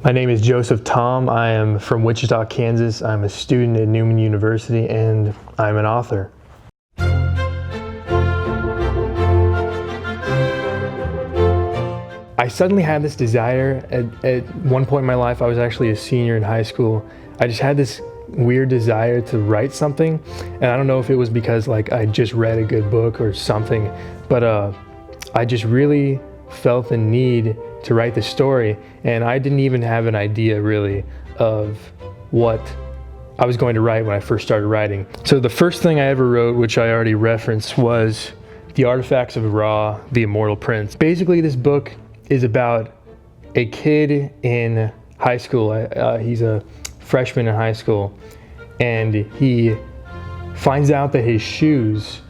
My name is Joseph Thom. I am from Wichita, Kansas. I'm a student at Newman University and I'm an author. I suddenly had this desire at one point in my life. I was actually a senior in high school. I just had this weird desire to write something, and I don't know if it was because I just read a good book or something, but I just really felt the need to write the story, and I didn't even have an idea really of what I was going to write when I first started writing. So the first thing I ever wrote, which I already referenced, was The Artifacts of Ra, the Immortal Prince. Basically, this book is about a kid in high school. He's a freshman in high school, and he finds out that his shoes,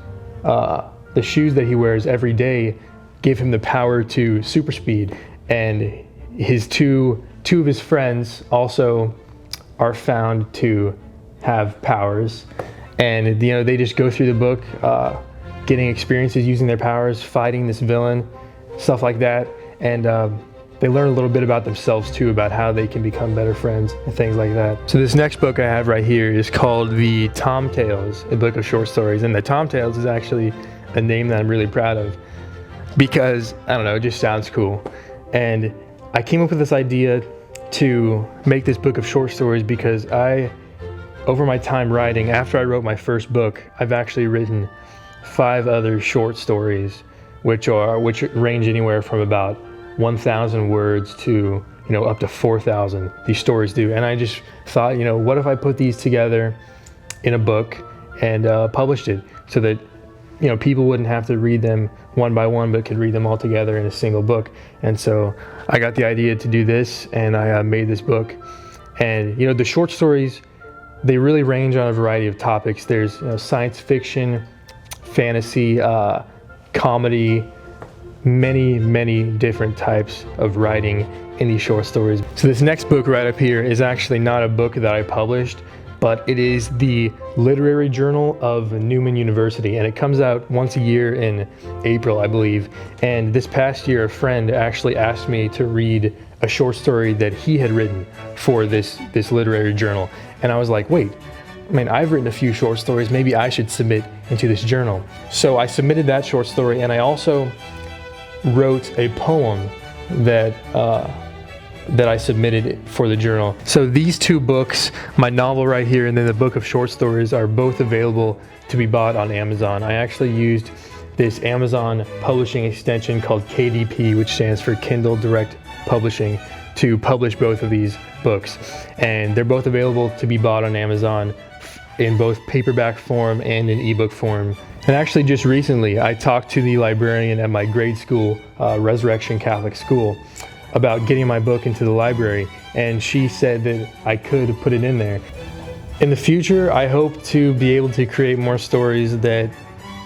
the shoes that he wears every day, give him the power to super speed. And his two of his friends also are found to have powers, and they just go through the book, getting experiences using their powers, fighting this villain, stuff like that. And they learn a little bit about themselves too, about how they can become better friends and things like that. So this next book I have right here is called The Thom Tales, a book of short stories. And the Thom Tales is actually a name that I'm really proud of because, I don't know, it just sounds cool. And I came up with this idea to make this book of short stories because over my time writing, after I wrote my first book, I've actually written 5 other short stories, which range anywhere from about 1,000 words to up to 4,000. These stories do, and I just thought, what if I put these together in a book and published it, so that people wouldn't have to read them one by one, but could read them all together in a single book. And so I got the idea to do this, and I made this book. And the short stories, they really range on a variety of topics. There's science fiction, fantasy, comedy, many different types of writing in these short stories. So this next book right up here is actually not a book that I published, but it is the literary journal of Newman University, and it comes out once a year in April, I believe. And this past year, a friend actually asked me to read a short story that he had written for this literary journal. And I was like, wait, I've written a few short stories, maybe I should submit into this journal. So I submitted that short story, and I also wrote a poem that I submitted for the journal. So these 2 books, my novel right here and then the book of short stories, are both available to be bought on Amazon. I actually used this Amazon publishing extension called KDP, which stands for Kindle Direct Publishing, to publish both of these books. And they're both available to be bought on Amazon in both paperback form and in ebook form. And actually just recently, I talked to the librarian at my grade school, Resurrection Catholic School, about getting my book into the library, and she said that I could put it in there. In the future, I hope to be able to create more stories that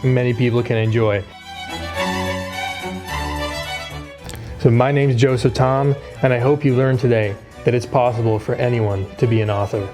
many people can enjoy. So my name is Joseph Thom, and I hope you learned today that it's possible for anyone to be an author.